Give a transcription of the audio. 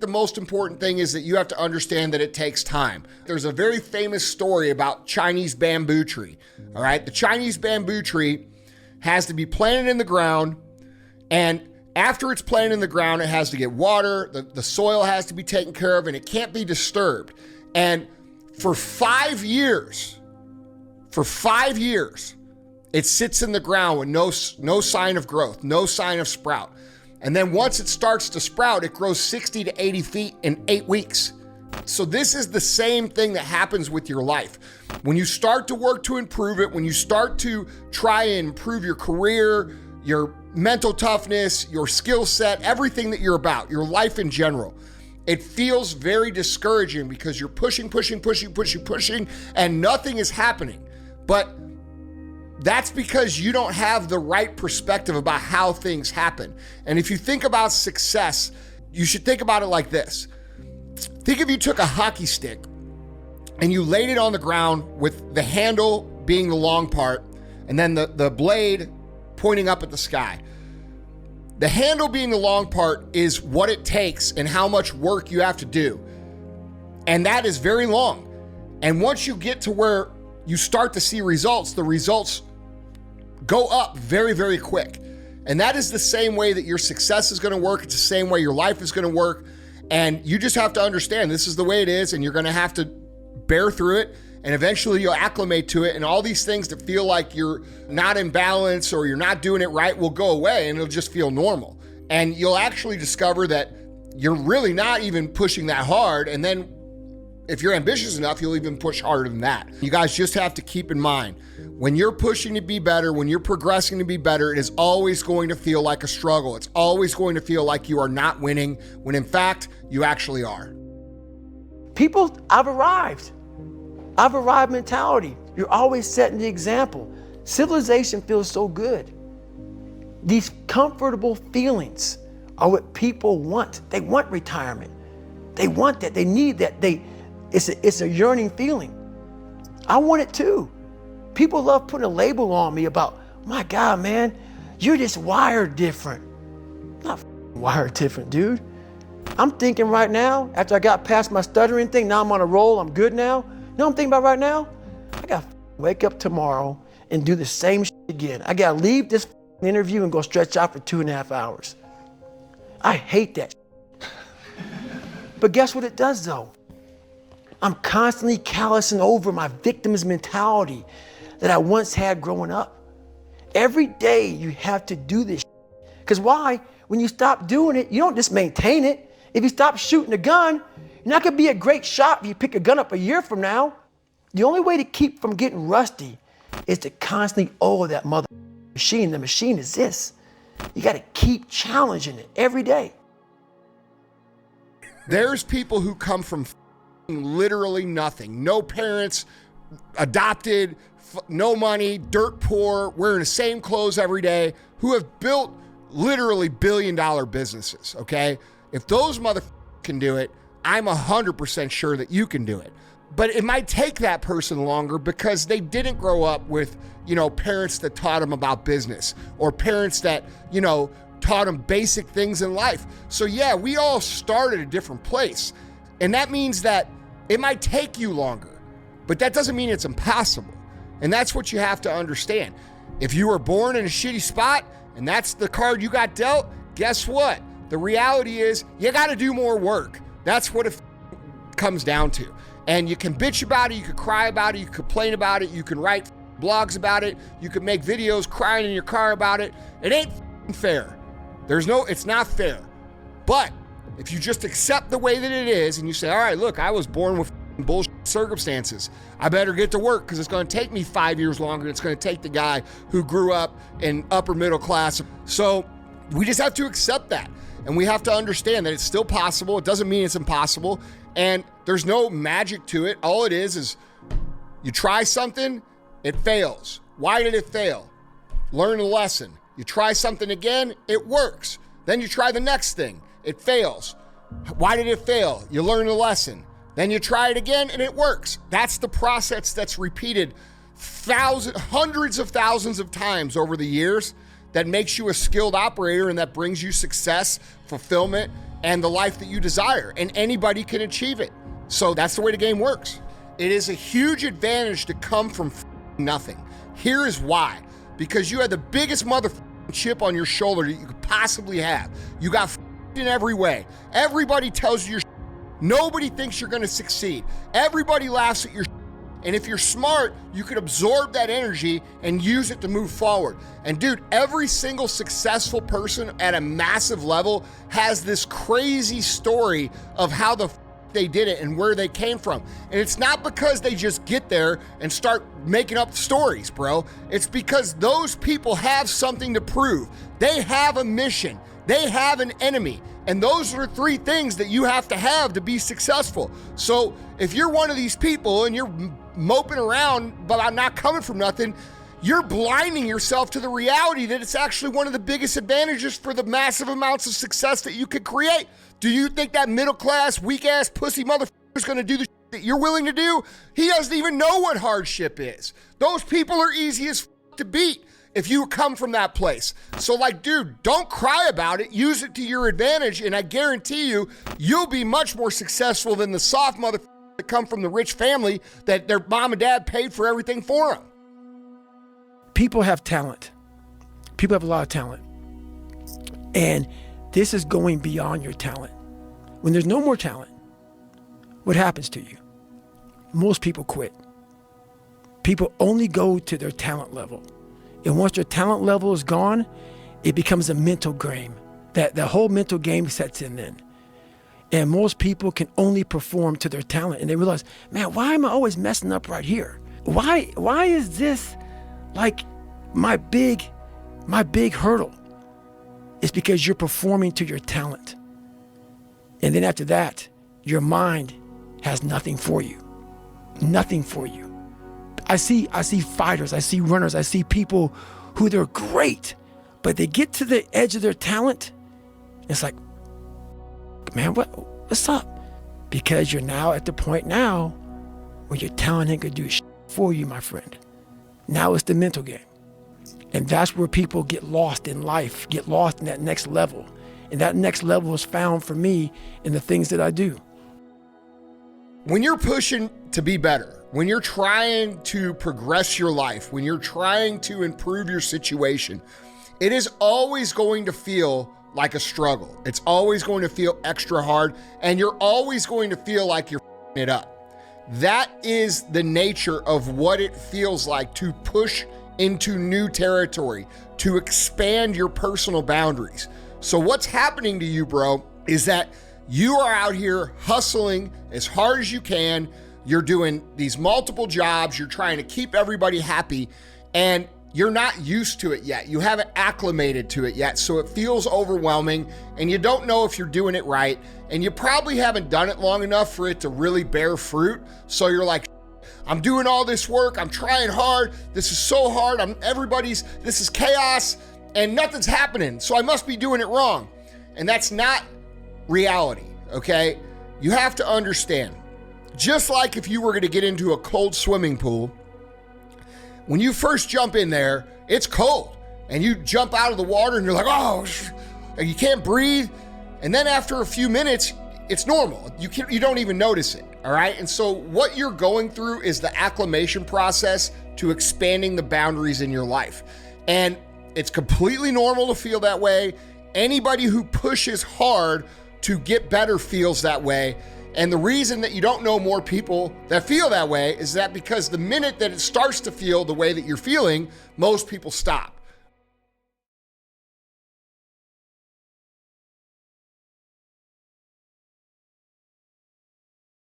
The most important thing is that you have to understand that it takes time. There's a very famous story about Chinese bamboo tree. All right. The Chinese bamboo tree has to be planted in the ground, and after it's planted in the ground, it has to get water, the soil has to be taken care of, and it can't be disturbed. And for 5 years, it sits in the ground with no sign of growth, no sign of sprout. And then once it starts to sprout, it grows 60 to 80 feet in 8 weeks. So this is the same thing that happens with your life. When you start to work to improve it, when you start to try and improve your career, your mental toughness, your skill set, everything that you're about, your life in general, it feels very discouraging because you're pushing, and nothing is happening. But that's because you don't have the right perspective about how things happen. And if you think about success, you should think about it like this. Think if you took a hockey stick and you laid it on the ground with the handle being the long part and then the blade pointing up at the sky. The handle being the long part is what it takes and how much work you have to do. And that is very long. And once you get to where you start to see results, the results go up very, very quick. And that is the same way that your success is going to work. It's the same way your life is going to work. And you just have to understand this is the way it is, and you're going to have to bear through it. And eventually you'll acclimate to it. And all these things that feel like you're not in balance or you're not doing it right will go away, and it'll just feel normal. And you'll actually discover that you're really not even pushing that hard. And then if you're ambitious enough, you'll even push harder than that. You guys just have to keep in mind, when you're pushing to be better, when you're progressing to be better, it is always going to feel like a struggle. It's always going to feel like you are not winning, when in fact, you actually are. People, I've arrived mentality. You're always setting the example. Civilization feels so good. These comfortable feelings are what people want. They want retirement. They want that. They need that. It's a yearning feeling. I want it too. People love putting a label on me about, my God, man, you're just wired different. I'm not wired different, dude. I'm thinking right now, after I got past my stuttering thing, now I'm on a roll, I'm good now. You know what I'm thinking about right now? I gotta wake up tomorrow and do the same shit again. I gotta leave this interview and go stretch out for 2.5 hours. I hate that shit. But guess what it does though? I'm constantly callousing over my victim's mentality that I once had growing up. Every day you have to do this shit. Because why? When you stop doing it, you don't just maintain it. If you stop shooting a gun, you're not gonna be a great shot if you pick a gun up a year from now. The only way to keep from getting rusty is to constantly owe that mother machine. The machine is this. You gotta keep challenging it every day. There's people who come from literally nothing. No parents, adopted, no money, dirt poor, wearing the same clothes every day, who have built literally billion-dollar businesses, okay? If those motherfuckers can do it, I'm 100% sure that you can do it. But it might take that person longer because they didn't grow up with, parents that taught them about business, or parents that, taught them basic things in life. So yeah, we all start at a different place. And that means that it might take you longer, but that doesn't mean it's impossible. And that's what you have to understand. If you were born in a shitty spot and that's the card you got dealt, guess what? The reality is you got to do more work. That's what it comes down to. And you can bitch about it, you can cry about it, you can complain about it, you can write blogs about it, you can make videos crying in your car about it. It ain't fair. It's not fair. But if you just accept the way that it is and you say, all right, look, I was born with bullshit circumstances. I better get to work because it's going to take me 5 years longer than it's going to take the guy who grew up in upper middle class. So we just have to accept that. And we have to understand that it's still possible. It doesn't mean it's impossible. And there's no magic to it. All it is you try something, it fails. Why did it fail? Learn a lesson. You try something again, it works. Then you try the next thing, it fails. Why did it fail? You learn a lesson. Then you try it again and it works. That's the process that's repeated hundreds of thousands of times over the years that makes you a skilled operator and that brings you success, fulfillment, and the life that you desire, and anybody can achieve it. So that's the way the game works. It is a huge advantage to come from nothing. Here is why. Because you have the biggest chip on your shoulder that you could possibly have. You got in every way. Everybody tells you you're nobody thinks you're gonna succeed. Everybody laughs at your and if you're smart, you could absorb that energy and use it to move forward. And dude, every single successful person at a massive level has this crazy story of how they did it and where they came from. And it's not because they just get there and start making up stories, bro. It's because those people have something to prove. They have a mission. They have an enemy. And those are 3 things that you have to be successful. So if you're one of these people and you're moping around, but I'm not coming from nothing, you're blinding yourself to the reality that it's actually one of the biggest advantages for the massive amounts of success that you could create. Do you think that middle class, weak ass pussy motherfucker is gonna do the shit that you're willing to do? He doesn't even know what hardship is. Those people are easy as to beat if you come from that place. So like, dude, don't cry about it. Use it to your advantage. And I guarantee you, you'll be much more successful than the soft motherfuckers that come from the rich family that their mom and dad paid for everything for them. People have talent. People have a lot of talent. And this is going beyond your talent. When there's no more talent, what happens to you? Most people quit. People only go to their talent level. And once their talent level is gone, it becomes a mental game. That the whole mental game sets in then. And most people can only perform to their talent. And they realize, man, why am I always messing up right here? Why is this like my big hurdle? It's because you're performing to your talent. And then after that, your mind has nothing for you. Nothing for you. I see fighters, I see runners, I see people who they're great, but they get to the edge of their talent. It's like, man, what's up? Because you're now at the point now where your talent ain't gonna do shit for you, my friend. Now it's the mental game. And that's where people get lost in life, get lost in that next level. And that next level is found for me in the things that I do. When you're pushing to be better, when you're trying to progress your life, when you're trying to improve your situation, it is always going to feel like a struggle. It's always going to feel extra hard, and you're always going to feel like you're f***ing it up. That is the nature of what it feels like to push into new territory, to expand your personal boundaries. So what's happening to you, bro, is that you are out here hustling as hard as you can. You're doing these multiple jobs. You're trying to keep everybody happy, and you're not used to it yet. You haven't acclimated to it yet. So it feels overwhelming, and you don't know if you're doing it right. And you probably haven't done it long enough for it to really bear fruit. So you're like, I'm doing all this work. I'm trying hard. This is so hard. This is chaos, and nothing's happening. So I must be doing it wrong. And that's not reality, okay? You have to understand, just like if you were going to get into a cold swimming pool, when you first jump in there, it's cold, and you jump out of the water and you're like, oh, and you can't breathe. And then after a few minutes, it's normal. You don't even notice it, all right? And so what you're going through is the acclimation process to expanding the boundaries in your life. And it's completely normal to feel that way. Anybody who pushes hard to get better feels that way. And the reason that you don't know more people that feel that way is that because the minute that it starts to feel the way that you're feeling, most people stop.